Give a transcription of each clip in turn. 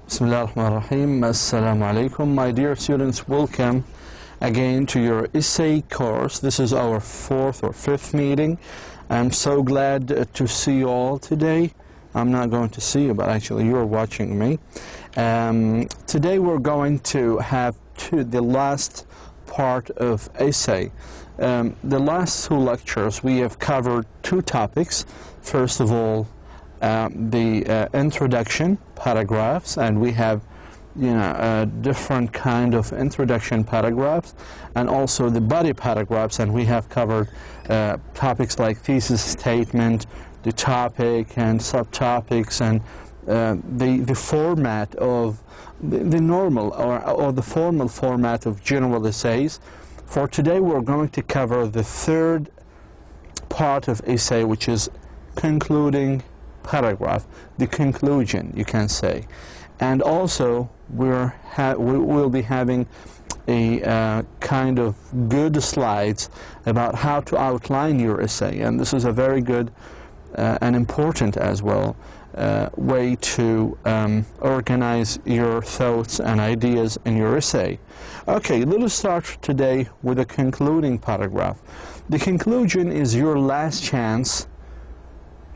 Bismillah ar-Rahman ar-Rahim. Assalamu alaikum. My dear students, welcome again to your essay course. This is our fourth or fifth meeting. I'm so glad to see you all today. I'm not going to see you, but actually you're watching me. Today we're going to have the last part of essay. The last two lectures we have covered two topics. First of all, the introduction paragraphs, and we have different kind of introduction paragraphs, and also the body paragraphs, and we have covered topics like thesis statement, the topic and subtopics, and the format of the normal or the formal format of general essays. For today we're going to cover the third part of essay, which is concluding paragraph, the conclusion, you can say. And also we will be having a kind of good slides about how to outline your essay, and this is a very good and important as well way to organize your thoughts and ideas in your essay. Okay, let us start today with a concluding paragraph. The conclusion is your last chance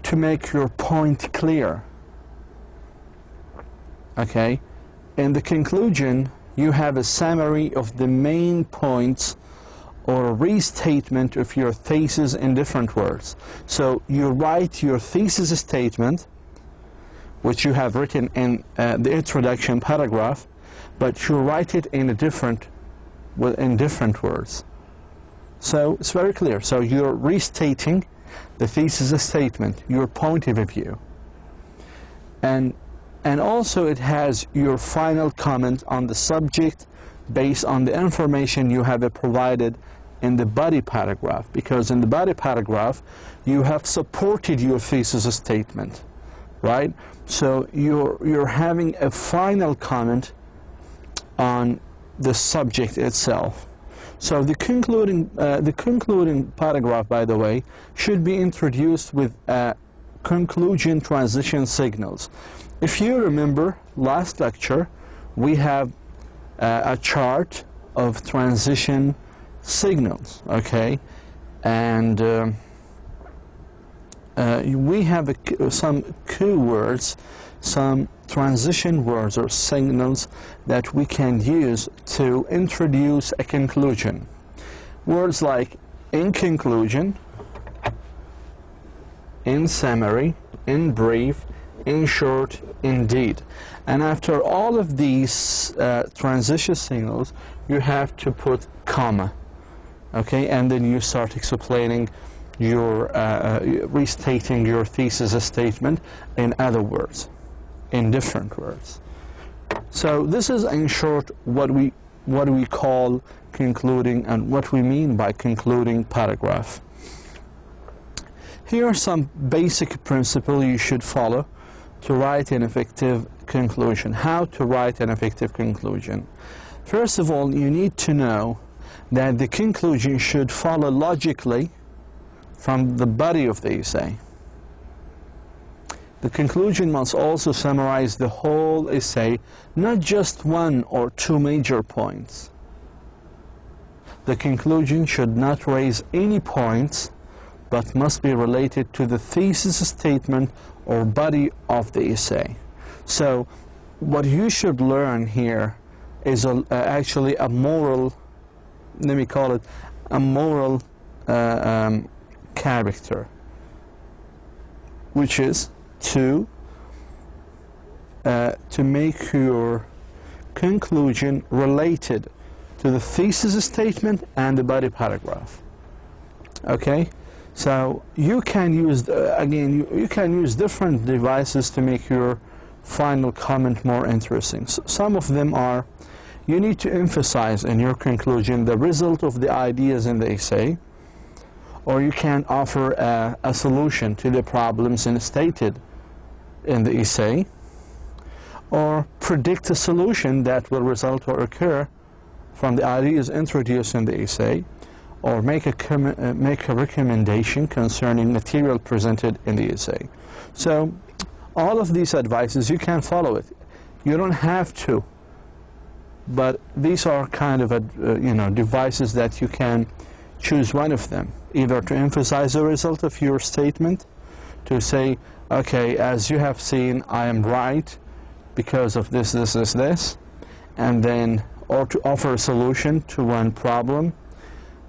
to make your point clear. Okay, in the conclusion you have a summary of the main points or a restatement of your thesis in different words. So you write your thesis statement, which you have written in the introduction paragraph, but you write it in different words. So it's very clear. So you're restating the thesis statement, your point of view, and also it has your final comment on the subject based on the information you have provided in the body paragraph, because in the body paragraph you have supported your thesis statement, right? So you're having a final comment on the subject itself. So the concluding paragraph, by the way, should be introduced with conclusion transition signals. If you remember last lecture, we have a chart of transition signals, okay? And we have some keywords, some transition words or signals that we can use to introduce a conclusion. Words like in conclusion, in summary, in brief, in short, indeed. And after all of these transition signals, you have to put comma, okay? And then you start explaining your restating your thesis statement in other words, in different words. So this is in short what we call concluding and what we mean by concluding paragraph. Here are some basic principles you should follow to write an effective conclusion. How to write an effective conclusion? First of all, you need to know that the conclusion should follow logically from the body of the essay. The conclusion must also summarize the whole essay, not just one or two major points. The conclusion should not raise any points, but must be related to the thesis statement or body of the essay. So what you should learn here is actually a moral, let me call it a moral character, which is to make your conclusion related to the thesis statement and the body paragraph. Okay, so you can use again you can use different devices to make your final comment more interesting. So some of them are, you need to emphasize in your conclusion the result of the ideas in the essay, or you can offer a solution to the problems stated in the essay, or predict a solution that will result or occur from the ideas introduced in the essay, or make a recommendation concerning material presented in the essay. So all of these advices, you can follow it. You don't have to, but these are kind of devices that you can choose one of them, either to emphasize the result of your statement, to say, okay, as you have seen, I am right because of this, and then, or to offer a solution to one problem.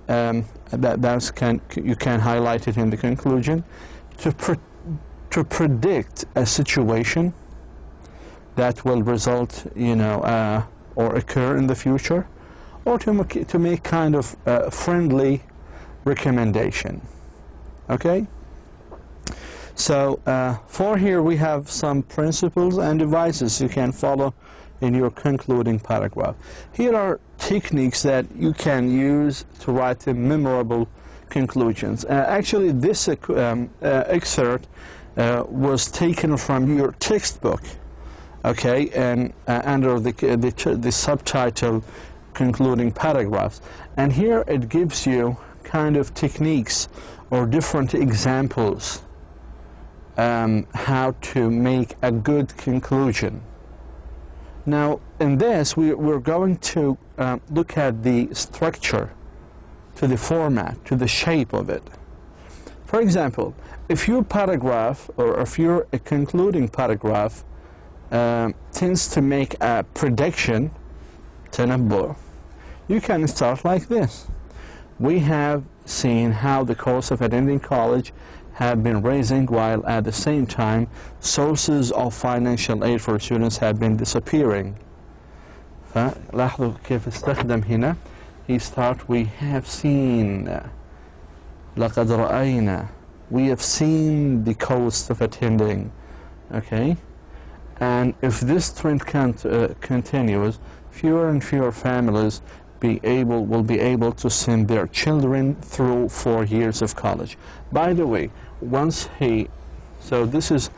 You can highlight it in the conclusion. To predict a situation that will result, or occur in the future, or to make kind of a friendly recommendation. Okay? So for here we have some principles and devices you can follow in your concluding paragraph. Here are techniques that you can use to write memorable conclusions. Actually, this excerpt was taken from your textbook, okay, and under the subtitle concluding paragraphs. And here it gives you kind of techniques or different examples how to make a good conclusion. Now, in this, we're going to look at the structure, to the format, to the shape of it. For example, if your paragraph, or if your concluding paragraph tends to make a prediction, تنبؤ, you can start like this. We have seen how the cost of attending college have been rising, while at the same time sources of financial aid for students have been disappearing. فلاحظوا كيف استخدم هنا. He start, we have seen, لقد رأينا, we have seen the cost of attending. Okay, and if this trend continues, fewer and fewer families will be able to send their children through 4 years of college. By the way, so this is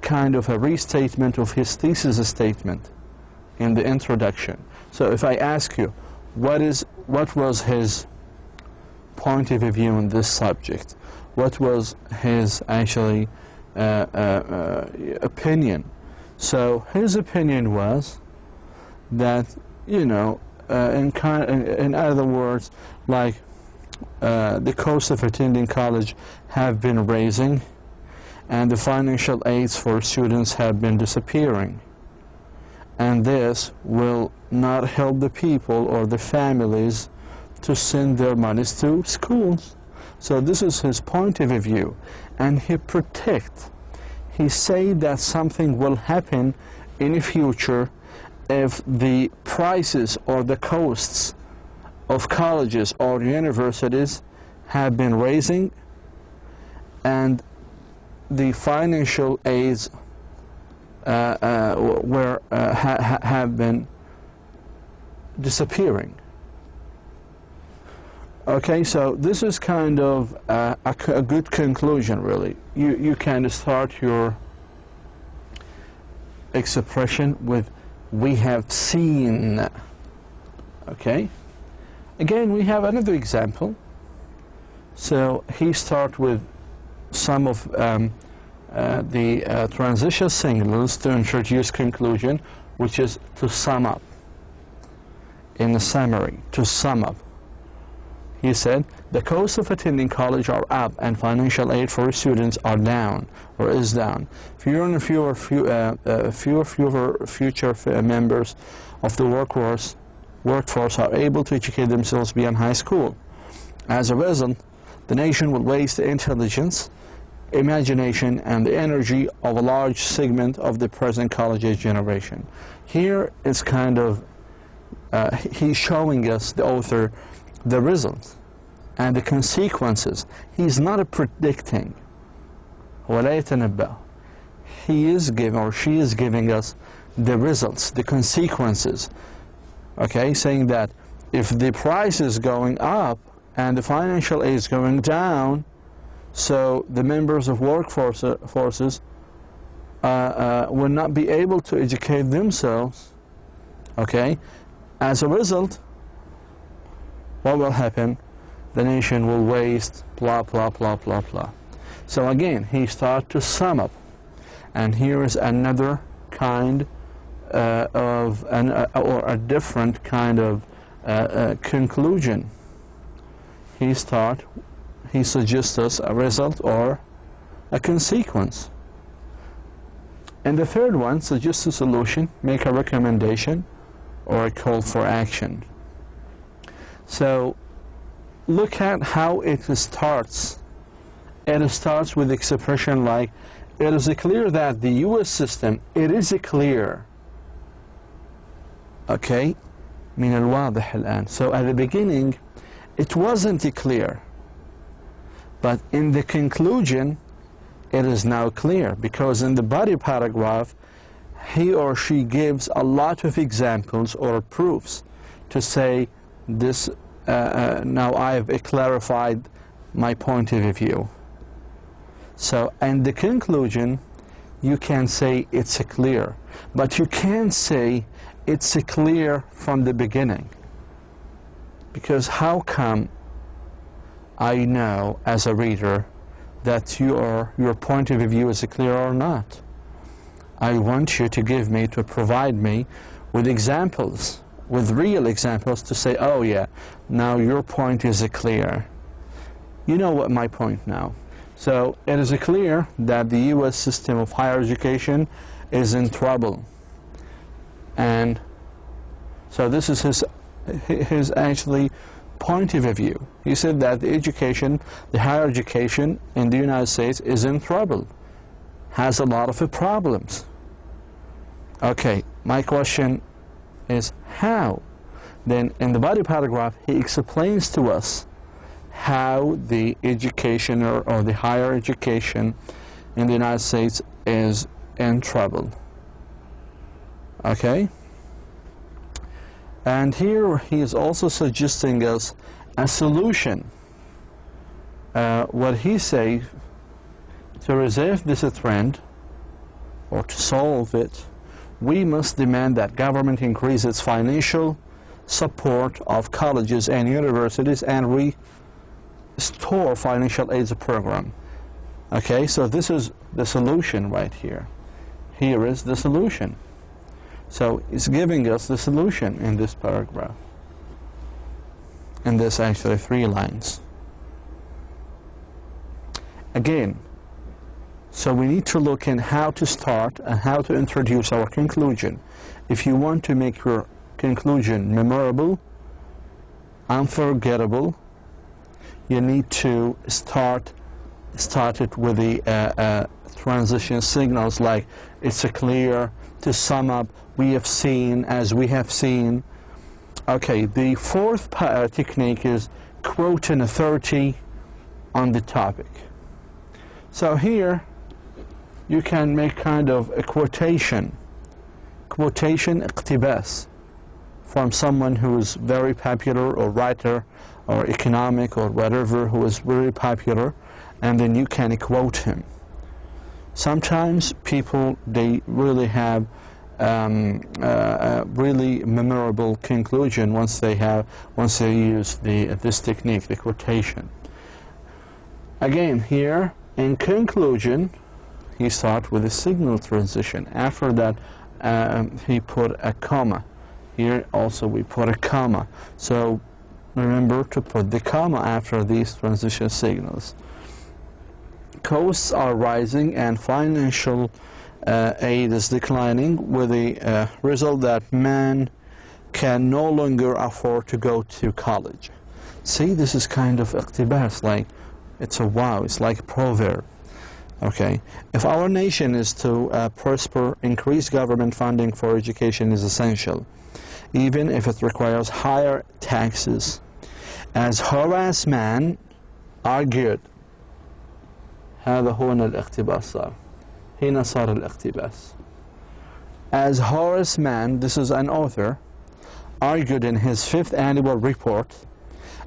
kind of a restatement of his thesis statement in the introduction. So if I ask you, what was his point of view on this subject? What was his actually opinion? So his opinion was that, in other words, like the cost of attending college have been rising, and the financial aids for students have been disappearing, and this will not help the people or the families to send their monies to schools. So this is his point of view, and he said that something will happen in the future if the prices or the costs of colleges or universities have been rising, and the financial aids have been disappearing. Okay, so this is kind of a good conclusion, really. You can start your expression with "we have seen." Okay, again we have another example. So he starts with some of the transition signals to introduce conclusion, which is to sum up. In a summary, to sum up, he said, the cost of attending college are up and financial aid for students are down, or is down. Fewer and fewer future members of the workforce are able to educate themselves beyond high school. As a result, the nation will waste the intelligence, imagination, and the energy of a large segment of the present college-age generation. Here is kind of, he's showing us, the author, the results and the consequences. He's not predicting. ولا يتنبأ. He is giving, or she is giving us the results, the consequences. Okay, saying that if the price is going up and the financial aid is going down, so the members of forces will not be able to educate themselves. Okay, as a result, what will happen? The nation will waste, blah, blah, blah, blah, blah. So again, he starts to sum up. And here is another kind or a different kind of conclusion. He suggests us a result or a consequence. And the third one suggests a solution, make a recommendation, or a call for action. So look at how it starts. It starts with expression like, it is clear that the US system, it is clear. Okay? من الواضح الآن. So at the beginning, it wasn't clear. But in the conclusion, it is now clear, because in the body paragraph, he or she gives a lot of examples or proofs to say this, now I've clarified my point of view. So in the conclusion, you can say it's clear, but you can't say it's clear from the beginning. Because how come I know as a reader that your point of view is clear or not? I want you to provide me with examples, with real examples to say, oh yeah, now your point is clear. You know what my point now. So it is clear that the US system of higher education is in trouble. And so this is his actually point of view. He said that the higher education in the United States is in trouble, has a lot of problems. Okay, my question is how? Then in the body paragraph, he explains to us how the education or the higher education in the United States is in trouble. Okay? And here he is also suggesting us a solution. What he says, to resist this trend or to solve it, we must demand that government increase its financial support of colleges and universities and restore financial aid program. Okay, so this is the solution right here. Here is the solution. So it's giving us the solution in this paragraph. And this actually 3 lines. Again, so we need to look in how to start and how to introduce our conclusion. If you want to make your conclusion memorable, unforgettable, you need to start it with the transition signals like it's clear, to sum up, we have seen, as we have seen. Okay, the fourth technique is quote an authority on the topic. So here you can make kind of a quotation اقتباس from someone who is very popular, or writer or economic or whatever, who is very popular, and then you can quote him. Sometimes people, they really have a really memorable conclusion once they use this technique, the quotation. Again, here in conclusion, he starts with a signal transition. After that, he put a comma. Here also we put a comma. So remember to put the comma after these transition signals. Costs are rising and financial aid is declining, with the result that man can no longer afford to go to college. See, this is kind of اقتباس, like it's a wow, it's like a proverb. Okay, if our nation is to prosper, increased government funding for education is essential, even if it requires higher taxes. As Horace Mann argued, هذا هنا الاقتباس صار. هنا صار الاقتباس. As Horace Mann, this is an author, argued in his 5th annual report,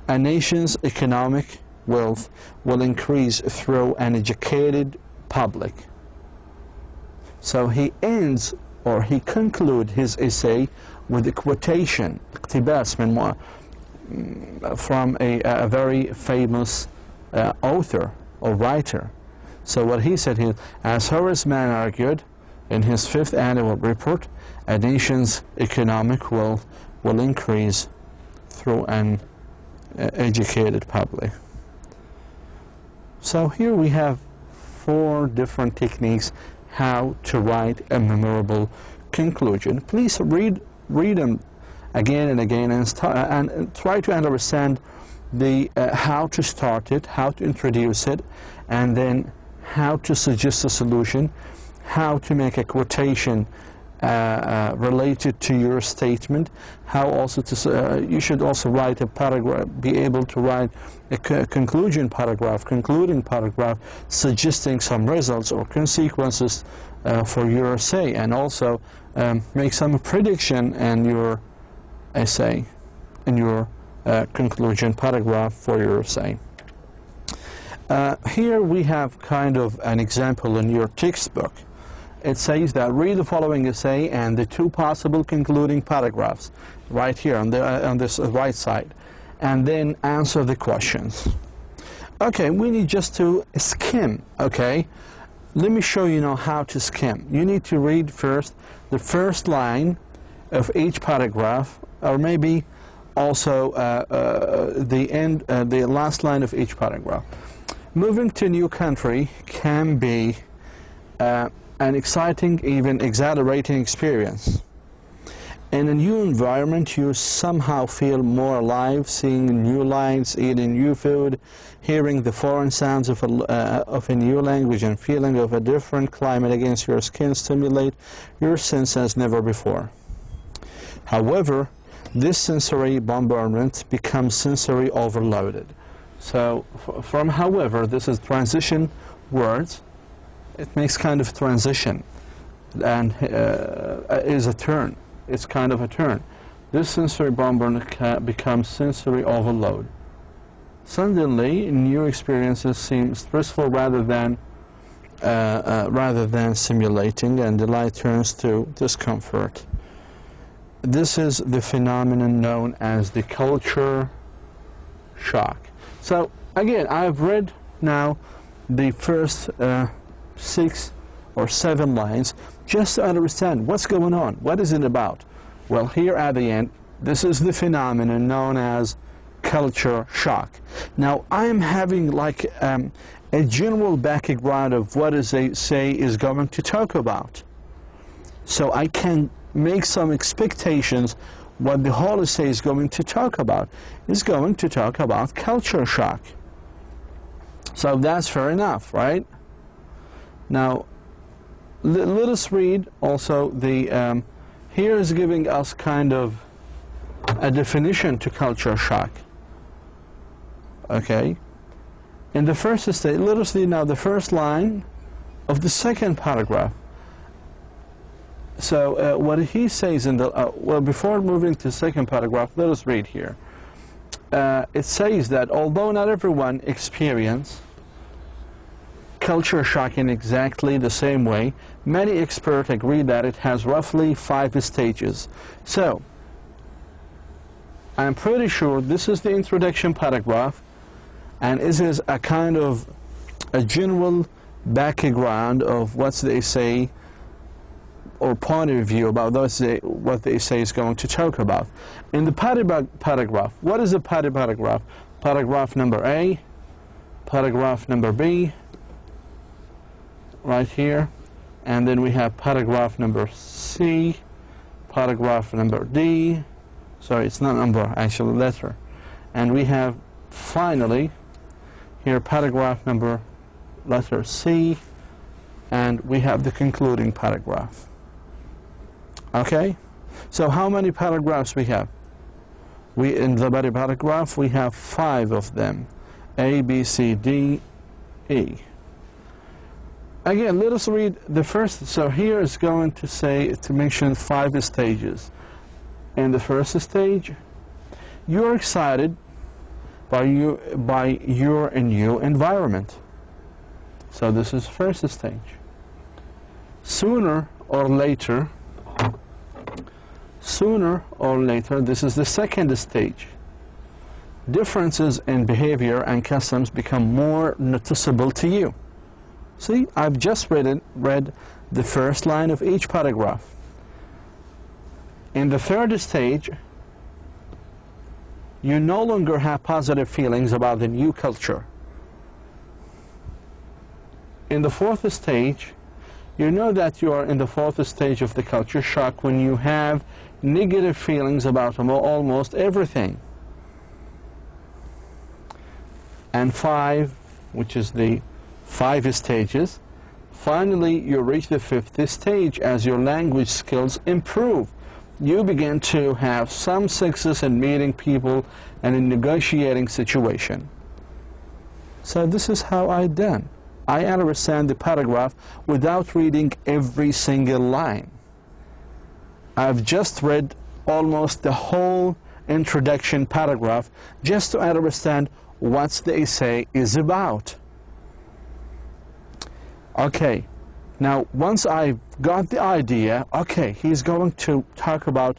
a nation's economic wealth will increase through an educated public. So he ends, or he concludes his essay with a quotation, اقتباس from a very famous author or writer. So what he said here, as Horace Mann argued, in his 5th annual report, a nation's economic wealth will increase through an educated public. So here we have 4 different techniques how to write a memorable conclusion. Please read them again and again and try to understand the how to start it, how to introduce it, and then how to suggest a solution, how to make a quotation related to your statement, how also to you should also write a paragraph, be able to write a concluding paragraph suggesting some results or consequences for your essay, and also make some prediction in your essay, in your conclusion paragraph for your essay. Here we have kind of an example in your textbook. It says that read the following essay and the 2 possible concluding paragraphs right here on this right side, and then answer the questions. Okay, we need just to skim. Okay, let me show you now how to skim. You need to read first the first line of each paragraph, or maybe also the last line of each paragraph. Moving to a new country can be an exciting, even exhilarating experience. In a new environment, you somehow feel more alive, seeing new lights, eating new food, hearing the foreign sounds of a new language, and feeling of a different climate against your skin stimulate your sense as never before. However, this sensory bombardment becomes sensory overloaded. So from however, this is transition words. It makes kind of transition and is a turn. It's kind of a turn. This sensory bombardment becomes sensory overload. Suddenly, new experiences seem stressful rather than stimulating, and delight turns to discomfort. This is the phenomenon known as the culture shock. So again, I've read now the first 6 or 7 lines just to understand what's going on, what is it about. Well, here at the end, this is the phenomenon known as culture shock. Now, I'm having like a general background of what is a say is going to talk about, so I can make some expectations what the whole essay is going to talk about. It's going to talk about culture shock. So that's fair enough, right? Now, let us read also the, here is giving us kind of a definition to culture shock. Okay? In the first stage, let us read now the first line of the second paragraph. So what he says in the, well, before moving to the second paragraph, let us read here. It says that although not everyone experiences culture shock in exactly the same way, many experts agree that it has roughly 5 stages. So, I'm pretty sure this is the introduction paragraph, and this is a kind of a general background of what's the essay or point of view about what the essay is going to talk about. In the paragraph, what is a paragraph? Paragraph number A, paragraph number B, right here, and then we have paragraph number C, paragraph number D, sorry, it's not number, actually letter, and we have finally here paragraph number letter C, and we have the concluding paragraph. Okay, so how many paragraphs we have? In the body paragraph we have 5 of them, A, B, C, D, E. Again, let us read the first. So here is going to say, to mention 5 stages. In the first stage, you're excited by your new environment. So this is first stage. Sooner or later, this is the second stage. Differences in behavior and customs become more noticeable to you. See, I've just read the first line of each paragraph. In the third stage, you no longer have positive feelings about the new culture. In the fourth stage, you know that you are in the fourth stage of the culture shock when you have negative feelings about almost everything. And 5, which is the 5 stages, finally you reach the 5th stage as your language skills improve. You begin to have some success in meeting people and in negotiating situation. So this is how I done. I understand the paragraph without reading every single line. I've just read almost the whole introduction paragraph just to understand what the essay is about. Okay, now once I've got the idea, okay, he's going to talk about,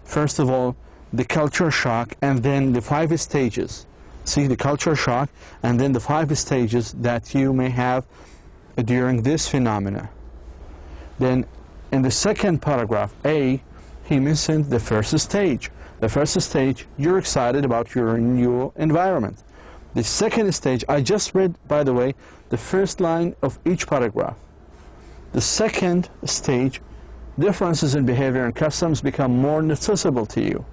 first of all, the culture shock and then the 5 stages. See, the culture shock and then the 5 stages that you may have during this phenomena. Then in the second paragraph, A, he mentioned the first stage. The first stage, you're excited about your new environment. The second stage, I just read, by the way, the first line of each paragraph. The second stage, differences in behavior and customs become more noticeable to you.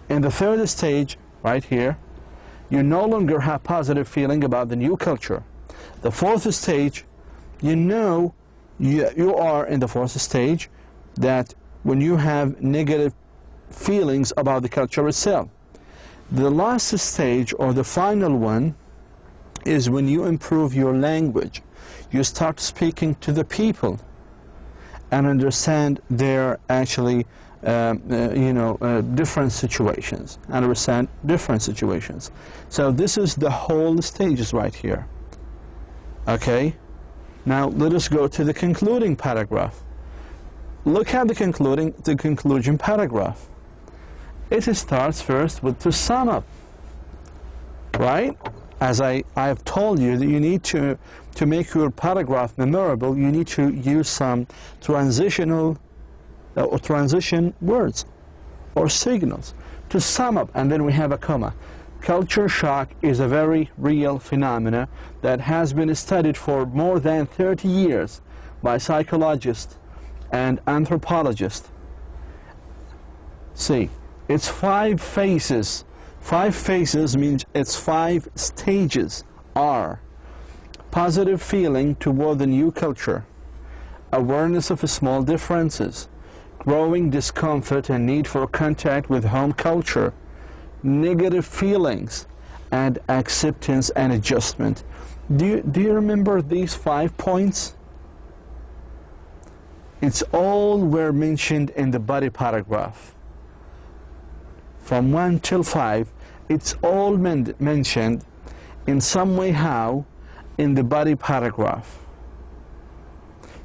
In the third stage, right here, you no longer have positive feeling about the new culture. The fourth stage, you know you are in the fourth stage that when you have negative feelings about the culture itself. The last stage, or the final one, is when you improve your language. You start speaking to the people and understand their actually different situations, understand different situations. So this is the whole stages right here. Okay, now let us go to the concluding paragraph. Look at the conclusion paragraph. It starts first with to sum up, right? As I have told you that you need to make your paragraph memorable, you need to use some transition words or signals to sum up, and then we have a comma. Culture shock is a very real phenomena that has been studied for more than 30 years by psychologists and anthropologists. See, it's 5 phases. 5 phases means it's 5 stages. Are positive feeling toward the new culture, awareness of small differences, growing discomfort and need for contact with home culture, negative feelings, and acceptance and adjustment. Do you remember these 5 points? It's all were mentioned in the body paragraph. From 1 till 5, it's all mentioned in some way how in the body paragraph.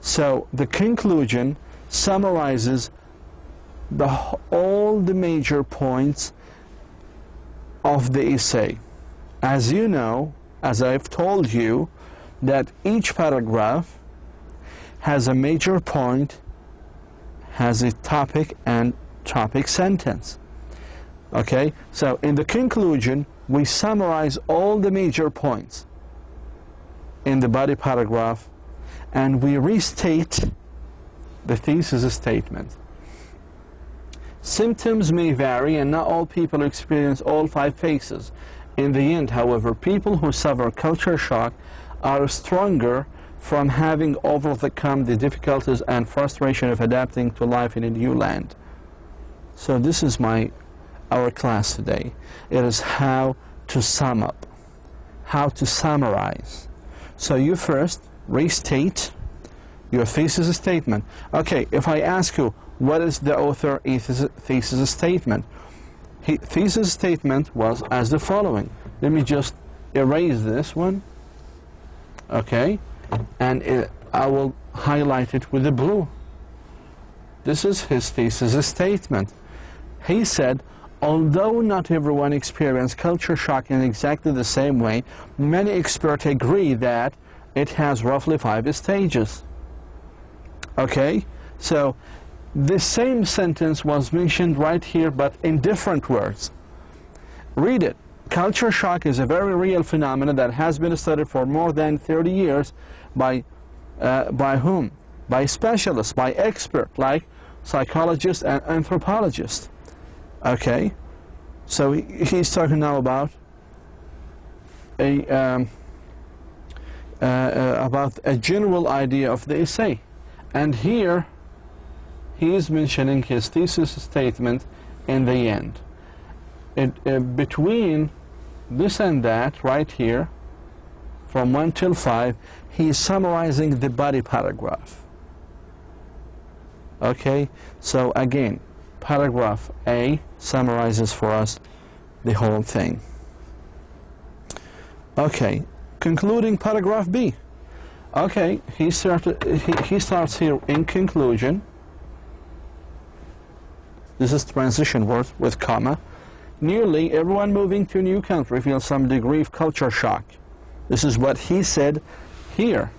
So the conclusion summarizes all the major points of the essay. As you know, as I've told you, that each paragraph has a major point, has a topic and topic sentence. Okay, so in the conclusion, we summarize all the major points in the body paragraph, and we restate the thesis statement. Symptoms may vary, and not all people experience all 5 phases. In the end, however, people who suffer culture shock are stronger from having overcome the difficulties and frustration of adapting to life in a new land. So this is our class today. It is how to sum up, how to summarize. So you first restate your thesis statement. Okay, if I ask you, what is the author thesis statement? Thesis statement was as the following. Let me just erase this one. Okay, and I will highlight it with the blue. This is his thesis statement. He said, although not everyone experienced culture shock in exactly the same way, many experts agree that it has roughly 5 stages. Okay, so the same sentence was mentioned right here, but in different words. Read it. Culture shock is a very real phenomenon that has been studied for more than 30 years by whom? By specialists, by experts like psychologists and anthropologists. Okay, so he's talking now about a general idea of the essay, and here he is mentioning his thesis statement in the end. Between this and that, right here, from 1 till 5, he is summarizing the body paragraph. Okay, so again, paragraph A summarizes for us the whole thing. Okay, concluding paragraph B. Okay, he starts here in conclusion. This is transition word with comma. Nearly everyone moving to a new country feels some degree of culture shock. This is what he said here.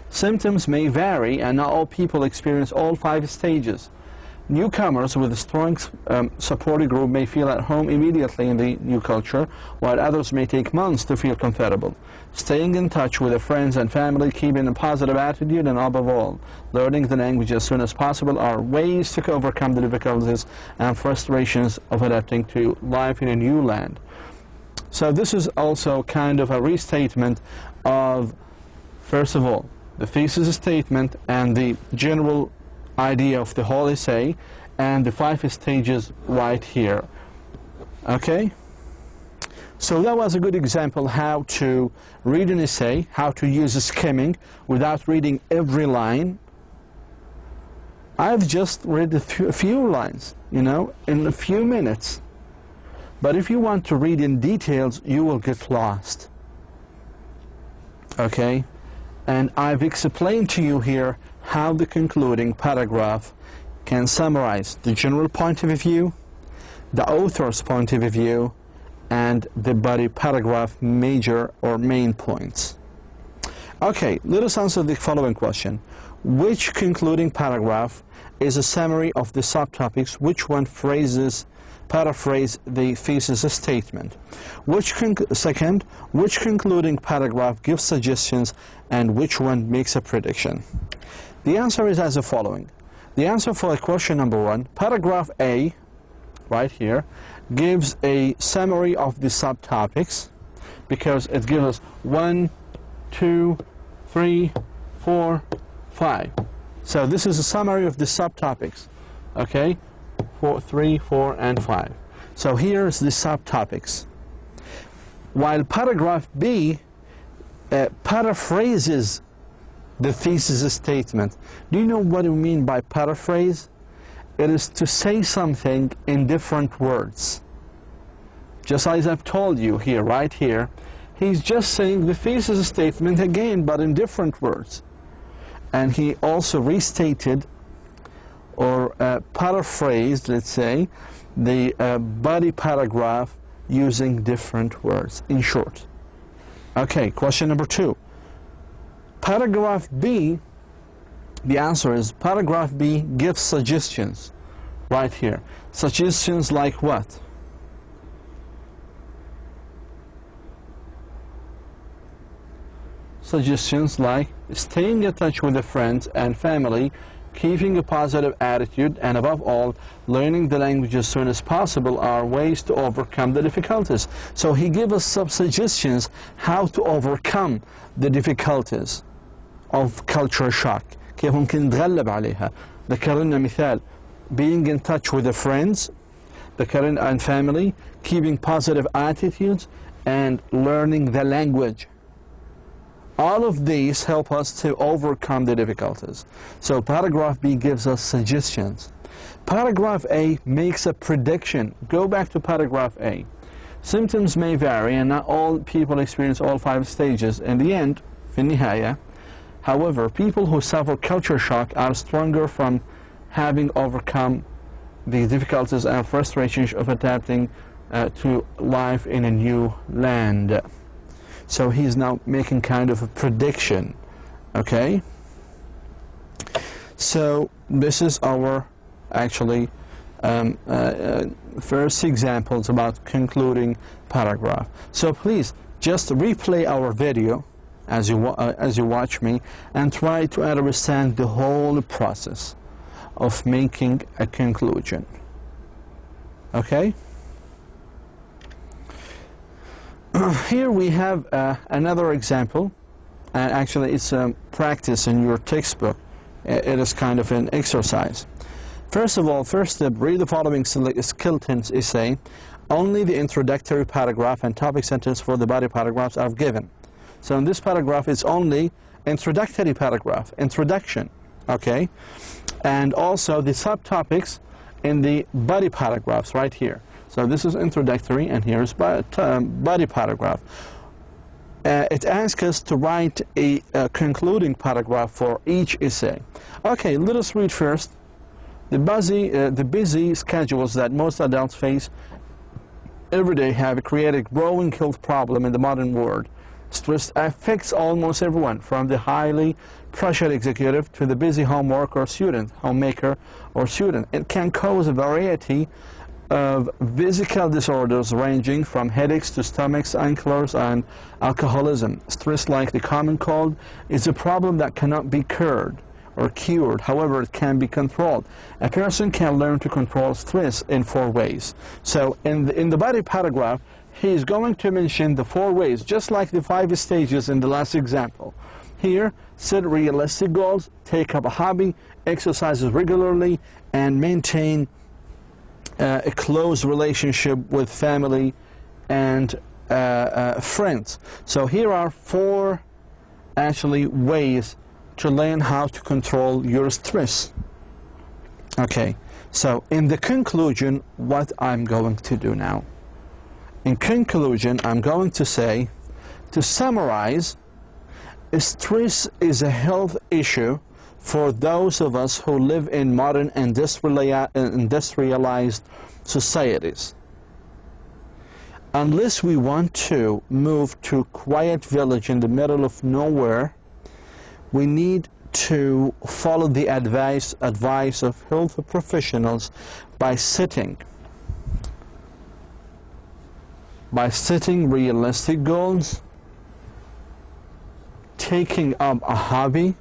Symptoms may vary, and not all people experience all 5 stages. Newcomers with a strong supporting group may feel at home immediately in the new culture, while others may take months to feel comfortable. Staying in touch with their friends and family, keeping a positive attitude, and above all, learning the language as soon as possible are ways to overcome the difficulties and frustrations of adapting to life in a new land. So this is also kind of a restatement of, first of all, the thesis statement and the general idea of the whole essay, and the 5 stages right here. Okay, so that was a good example how to read an essay, how to use skimming without reading every line. I've just read a few lines, you know, in a few minutes, but if you want to read in details, you will get lost. Okay, and I've explained to you here how the concluding paragraph can summarize the general point of view, the author's point of view, and the body paragraph major or main points. Okay, let us answer the following question. Which concluding paragraph is a summary of the subtopics? Which one paraphrase the thesis statement? Second, which concluding paragraph gives suggestions, and which one makes a prediction? The answer is as the following. The answer for question number 1, paragraph A, right here, gives a summary of the subtopics, because it gives us 1, 2, 3, 4, 5. So this is a summary of the subtopics. Okay, 3, 4, and 5. So here's the subtopics. While paragraph B paraphrases the thesis statement. Do you know what I mean by paraphrase? It is to say something in different words. Just as I've told you here, right here, he's just saying the thesis statement again, but in different words. And he also restated or paraphrased, let's say, the body paragraph using different words, in short. Okay, question number 2. Paragraph B, the answer is paragraph B gives suggestions, right here. Suggestions like what? Suggestions like staying in touch with the friends and family, keeping a positive attitude, and above all, learning the language as soon as possible are ways to overcome the difficulties. So he gives us some suggestions how to overcome the difficulties of culture shock. كيف ممكن نتغلب عليها. ذكر لنا مثال being in touch with the friends, and family, keeping positive attitudes, and learning the language. All of these help us to overcome the difficulties. So paragraph B gives us suggestions. Paragraph A makes a prediction. Go back to paragraph A. Symptoms may vary, and not all people experience all 5 stages. In the end, في النهاية, however, people who suffer culture shock are stronger from having overcome the difficulties and frustrations of adapting to life in a new land. So he's now making kind of a prediction. Okay? So this is our actually first examples about concluding paragraph. So please just replay our video as you watch me and try to understand the whole process of making a conclusion. Okay? Here we have another example, and actually it's a practice in your textbook. It is kind of an exercise. First of all, first step, read the following skeleton essay. Only the introductory paragraph and topic sentence for the body paragraphs are given. So in this paragraph, it's only introductory paragraph, introduction, okay? And also the subtopics in the body paragraphs right here. So this is introductory, and here's body paragraph. It asks us to write a concluding paragraph for each essay. Okay, let us read first. The busy schedules that most adults face every day have created a growing health problem in the modern world. Stress affects almost everyone, from the highly pressured executive to the busy homemaker or student. It can cause a variety of physical disorders ranging from headaches to stomach aches and alcoholism. Stress, like the common cold, is a problem that cannot be cured. However, it can be controlled. A person can learn to control stress in 4 ways. So in the body paragraph, he is going to mention the 4 ways, just like the 5 stages in the last example. Here, set realistic goals, take up a hobby, exercise regularly, and maintain a close relationship with family and friends. So here are 4 actually ways to learn how to control your stress. Okay, so in the conclusion, what I'm going to do now. In conclusion, I'm going to say, to summarize, stress is a health issue for those of us who live in modern industrialized societies. Unless we want to move to a quiet village in the middle of nowhere, we need to follow the advice of health professionals by setting realistic goals, taking up a hobby,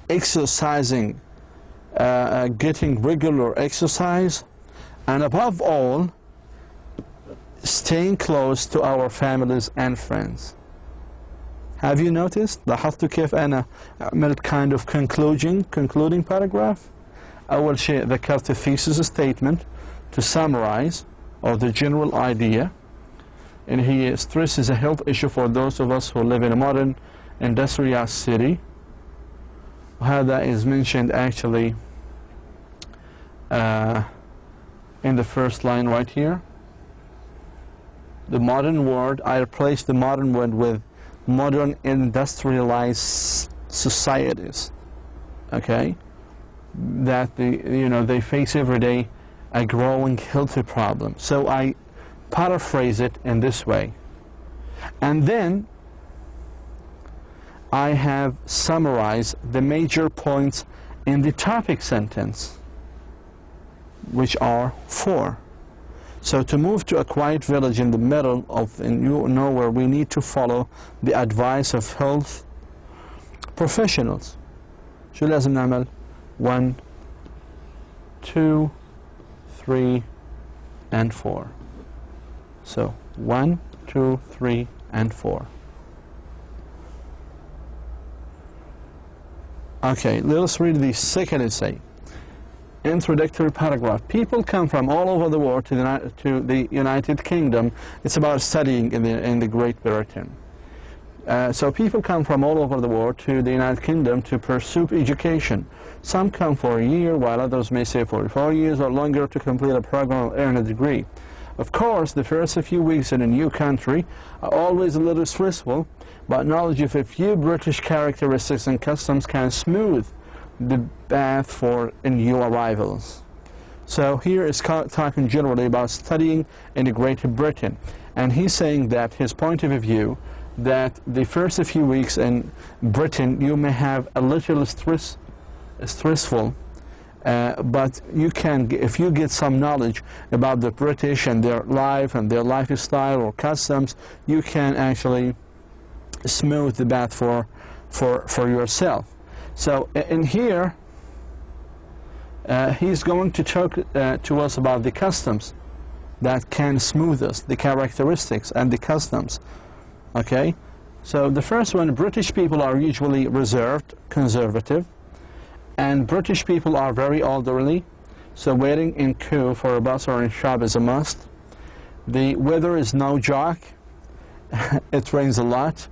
exercising, getting regular exercise, and above all, staying close to our families and friends. Have you noticed؟ لاحظتوا كيف أنا عملت kind of concluding paragraph؟ أول شيء ذكرت thesis statement to summarize, or the general idea. And here, stress is a health issue for those of us who live in a modern industrial city. وهذا is mentioned actually in the first line right here. The modern world, I replaced the modern word with modern industrialized societies, okay, that they face every day a growing health problem. So I paraphrase it in this way, and then I have summarized the major points in the topic sentence, which are 4. So to move to a quiet village in the middle of nowhere, we need to follow the advice of health professionals. شو لازم نعمل؟ 1, 2, 3, and 4. So 1, 2, 3, and 4. Okay, let us read the second essay. Introductory paragraph. People come from all over the world to the United Kingdom. It's about studying in the Great Britain. So people come from all over the world to the United Kingdom to pursue education. Some come for a year, while others may say for 4 years or longer to complete a program or earn a degree. Of course, the first few weeks in a new country are always a little stressful, but knowledge of a few British characteristics and customs can smooth the path for new arrivals. So here is talking generally about studying in Great Britain. And he's saying that his point of view, that the first few weeks in Britain you may have a little stressful, but you can, if you get some knowledge about the British and their life and their lifestyle or customs, you can actually smooth the path for yourself. So in here, he's going to talk to us about the customs that can smooth us, the characteristics and the customs. Okay, so the first one, British people are usually reserved, conservative, and British people are very elderly, so waiting in queue for a bus or in shop is a must. The weather is no joke. It rains a lot,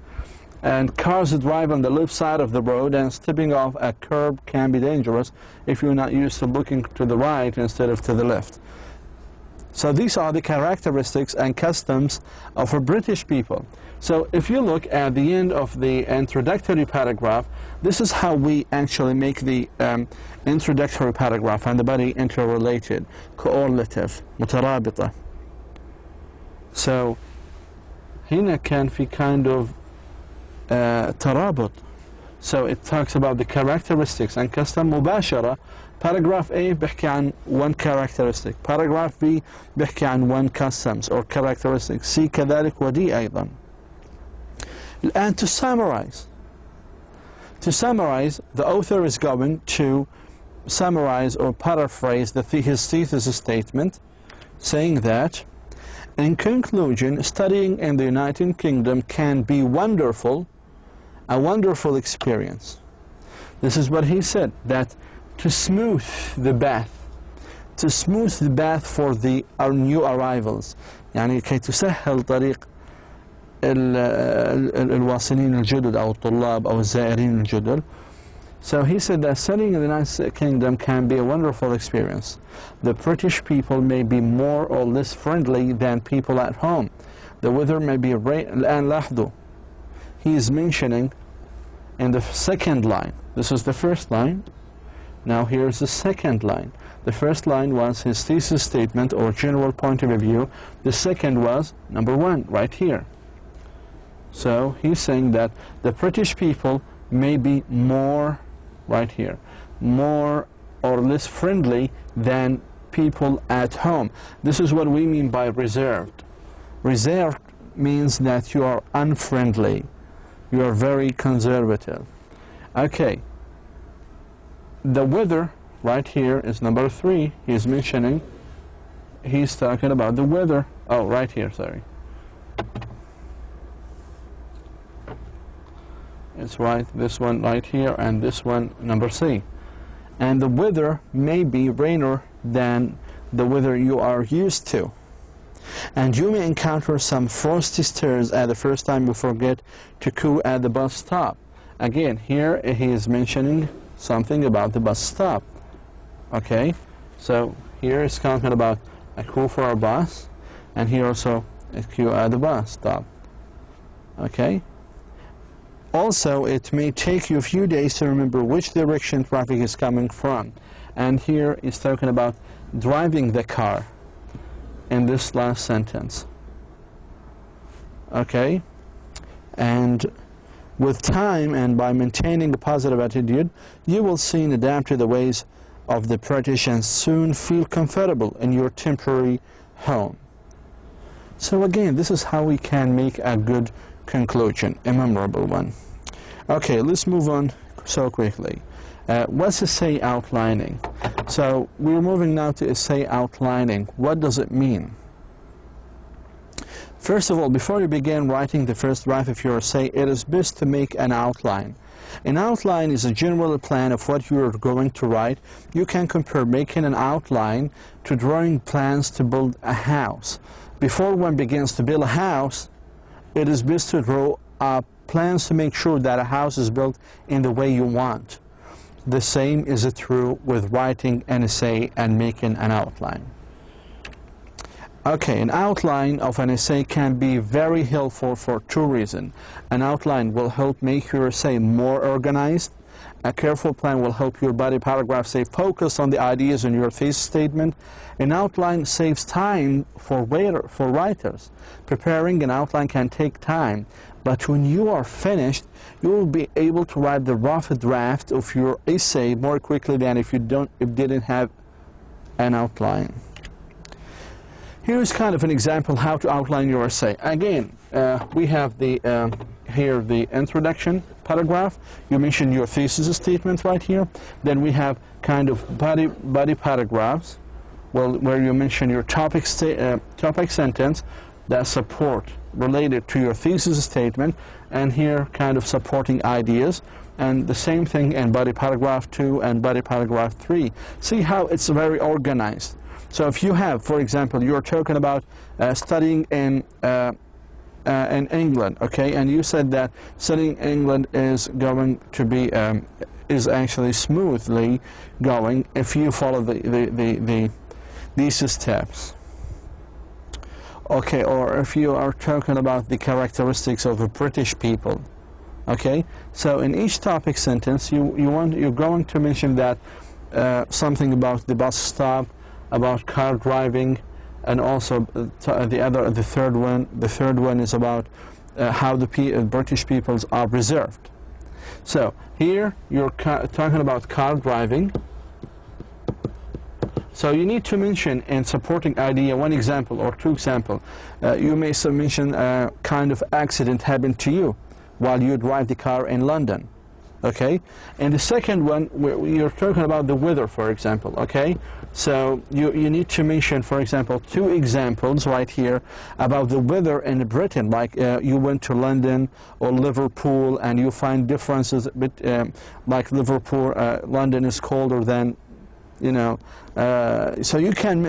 and cars drive on the left side of the road, and stepping off a curb can be dangerous if you're not used to looking to the right instead of to the left. So these are the characteristics and customs of a British people. So if you look at the end of the introductory paragraph, this is how we actually make the introductory paragraph and the body interrelated, correlative, مترابطة. So هنا كان في kind of ترابط. So it talks about the characteristics and custom مباشرة. Paragraph A بيحكي عن one characteristic. Paragraph B بيحكي عن one customs or characteristics. C كذلك ودي أيضا. الآن to summarize, the author is going to summarize or paraphrase his thesis statement, saying that, in conclusion, studying in the United Kingdom can be wonderful, a wonderful experience. This is what he said, that to smooth the path for our new arrivals, يعني كي تسهل طريق الواصلين الجدد أو الطلاب أو الزائرين الجدد. So he said that studying in the United Kingdom can be a wonderful experience. The British people may be more or less friendly than people at home. The weather may be الآن لاحظوا, he is mentioning in the second line. This is the first line. Now here's the second line. The first line was his thesis statement or general point of view. The second was number one, right here. So he's saying that the British people may be more, right here, more or less friendly than people at home. This is what we mean by reserved. Reserved means that you are unfriendly. You are very conservative. Okay. The weather, right here, is number 3. He's mentioning, he's talking about the weather. Oh, right here, sorry. It's right, this one right here, and this one, number C. And the weather may be rainier than the weather you are used to. And you may encounter some frosty stairs at the first time you forget to queue at the bus stop. Again, here he is mentioning something about the bus stop. Okay, so here it's talking about a queue for a bus, and here also a queue at the bus stop. Okay. Also, it may take you a few days to remember which direction traffic is coming from. And here it's talking about driving the car in this last sentence. Okay? And with time and by maintaining a positive attitude, you will soon adapt to the ways of the British and soon feel comfortable in your temporary home. So again, this is how we can make a good conclusion, a memorable one. Okay, let's move on so quickly. What's essay outlining? So we're moving now to essay outlining. What does it mean? First of all, before you begin writing the first draft of your essay, it is best to make an outline. An outline is a general plan of what you are going to write. You can compare making an outline to drawing plans to build a house. Before one begins to build a house, it is best to draw up plans to make sure that a house is built in the way you want. The same is true with writing an essay and making an outline. Okay, an outline of an essay can be very helpful for two reasons. An outline will help make your essay more organized, A careful plan will help your body paragraph stay focused on the ideas in your thesis statement. An outline saves time for writers. Preparing an outline can take time, but when you are finished, you will be able to write the rough draft of your essay more quickly than if you didn't have an outline. Here's kind of an example how to outline your essay. Again, we have here the introduction paragraph. You mention your thesis statement right here. Then we have kind of body paragraphs, well, where you mention your topic sentence that support related to your thesis statement, and here kind of supporting ideas. And the same thing in body paragraph 2 and body paragraph 3. See how it's very organized. So if you have, for example, you're talking about studying in England, okay, and you said that studying in England is going to be is actually smoothly going if you follow these steps, okay, or if you are talking about the characteristics of the British people, okay. So in each topic sentence, you're going to mention that something about the bus stop, about car driving, and also the third one is about how the British peoples are reserved. So here you're talking about car driving. So you need to mention in supporting idea one example or two examples. You may mention a kind of accident happened to you while you drive the car in London. Okay, and the second one, you're talking about the weather, for example, okay? So you need to mention, for example, two examples right here about the weather in Britain, like you went to London or Liverpool and you find differences, like Liverpool, London is colder than, you know, so you can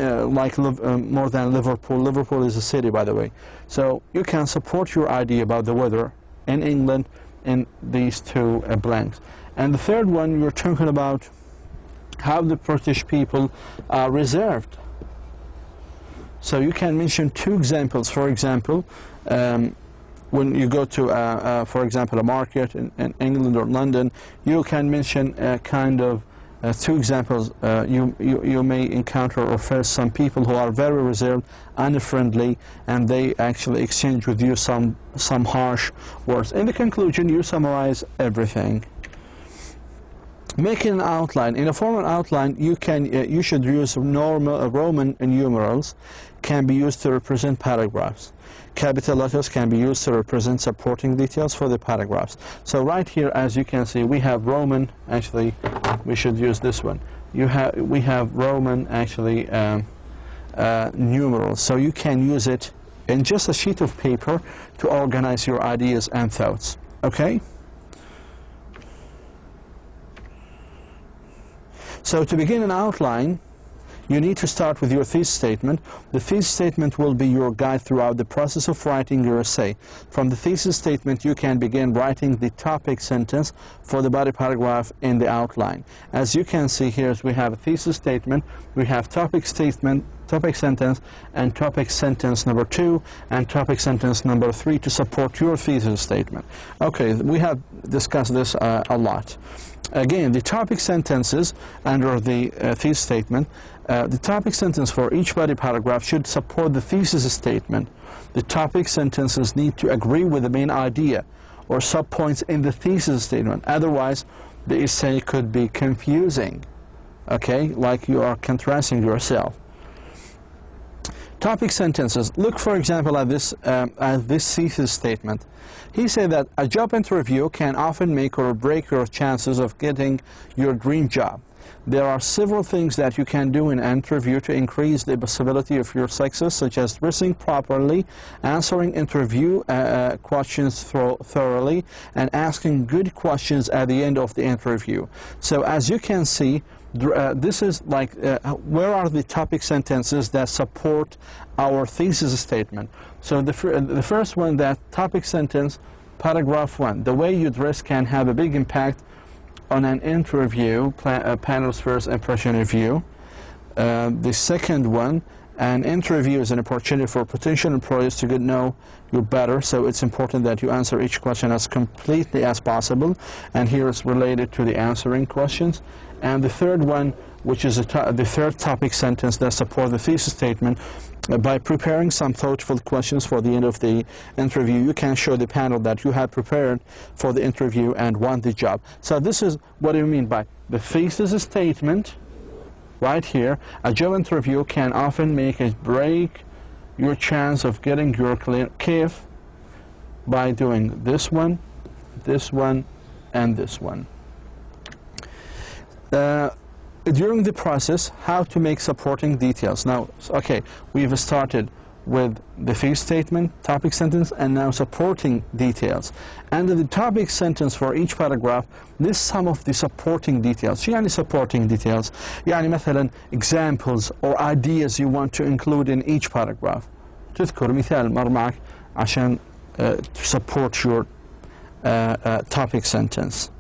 more than Liverpool. Liverpool is a city, by the way. So you can support your idea about the weather in England in these two blanks. And the third one, you're talking about how the British people are reserved. So you can mention two examples. For example, when you go to, for example, a market in England or London, you can mention kind of two examples. You may encounter or face some people who are very reserved, unfriendly, and they actually exchange with you some harsh words. In the conclusion, you summarize everything. Making an outline. In a formal outline, you should use normal Roman numerals. Can be used to represent paragraphs. Capital letters can be used to represent supporting details for the paragraphs. So right here, as you can see, we have Roman. Actually, we should use this one. We have Roman actually numerals. So you can use it in just a sheet of paper to organize your ideas and thoughts. Okay. So to begin an outline, you need to start with your thesis statement. The thesis statement will be your guide throughout the process of writing your essay. From the thesis statement, you can begin writing the topic sentence for the body paragraph in the outline. As you can see here, we have a thesis statement, we have topic statement, topic sentence, and topic sentence number 2, and topic sentence number 3 to support your thesis statement. Okay, we have discussed this a lot. Again, the topic sentences under the thesis statement, the topic sentence for each body paragraph should support the thesis statement. The topic sentences need to agree with the main idea or subpoints in the thesis statement. Otherwise, the essay could be confusing, okay, like you are contrasting yourself. Topic sentences. Look, for example, at this thesis statement. He said that a job interview can often make or break your chances of getting your dream job. There are several things that you can do in an interview to increase the possibility of your success, such as dressing properly, answering interview questions thoroughly, and asking good questions at the end of the interview. So as you can see, this is like, where are the topic sentences that support our thesis statement? So the first one, that topic sentence, paragraph 1, the way you dress can have a big impact on an interview, panel's first impression of you. The second one, An interview is an opportunity for potential employers to get to know you better, so it's important that you answer each question as completely as possible. And here it's related to the answering questions. And the third one, which is the third topic sentence that supports the thesis statement, by preparing some thoughtful questions for the end of the interview, you can show the panel that you have prepared for the interview and won the job. So this is what I mean by the thesis statement. Right here, a job interview can often make or break your chance of getting your CAF by doing this one, and this one. During the process, how to make supporting details. Now, okay, we've started with the thesis statement, topic sentence, and now supporting details. And the topic sentence for each paragraph, this some of the supporting details. يعني supporting details. يعني مثلا examples or ideas you want to include in each paragraph. تذكر مثال مر معك عشان to support your topic sentence.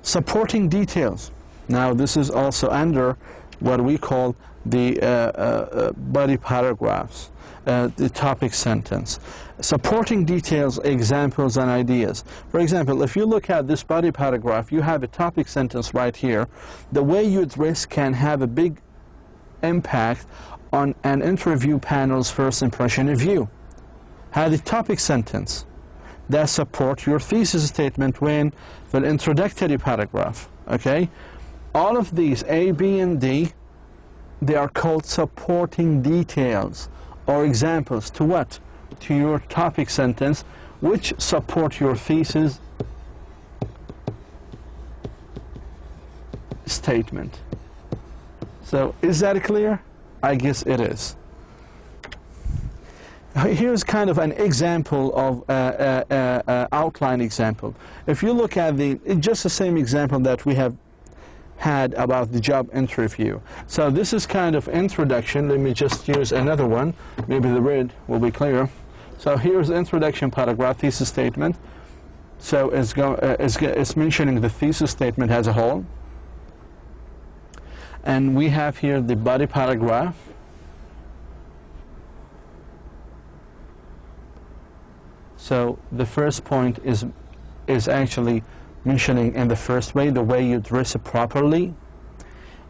Supporting details. Now this is also under what we call the body paragraphs, the topic sentence. Supporting details, examples, and ideas. For example, if you look at this body paragraph, you have a topic sentence right here. The way you address can have a big impact on an interview panel's first impression of you. Have the topic sentence that support your thesis statement when the introductory paragraph. Okay, all of these A, B, and D, they are called supporting details or examples to what? To your topic sentence, which support your thesis statement. So is that clear? I guess it is. Here's kind of an example of outline example. If you look at just the same example that we have had about the job interview. So this is kind of introduction. Let me just use another one. Maybe the red will be clear. So here's the introduction paragraph, thesis statement. So it's mentioning the thesis statement as a whole. And we have here the body paragraph. So the first point is actually mentioning in the first way, the way you dress it properly,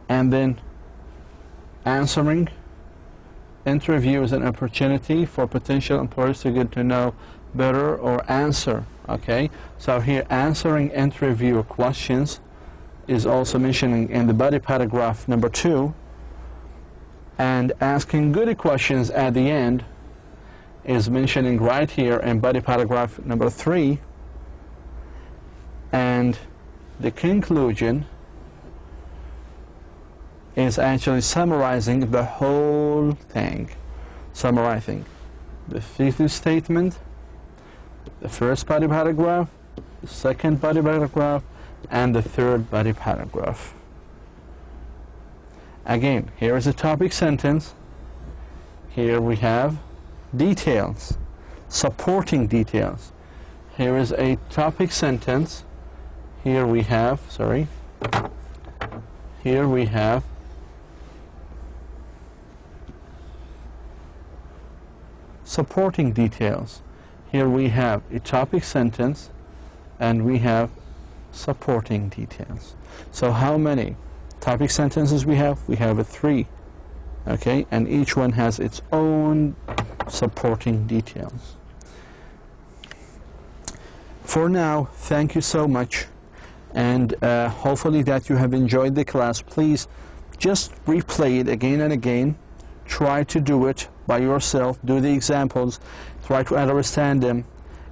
and then answering. Interview is an opportunity for potential employers to get to know better or answer. Okay, so here answering interview questions is also mentioning in the body paragraph number 2, and asking good questions at the end is mentioning right here in body paragraph number 3. And the conclusion is actually summarizing the whole thing, summarizing the thesis statement, the first body paragraph, the second body paragraph, and the third body paragraph. Again, here is a topic sentence. Here we have details, supporting details. Here is a topic sentence. Here we have, here we have supporting details. Here we have a topic sentence, and we have supporting details. So how many topic sentences we have? We have 3, okay, and each one has its own supporting details. For now, thank you so much. And hopefully that you have enjoyed the class. Please just replay it again and again. Try to do it by yourself. Do the examples. Try to understand them.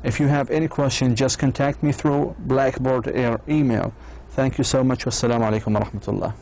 If you have any question, just contact me through Blackboard or email. Thank you so much. Wassalamu alaikum wa rahmatullah.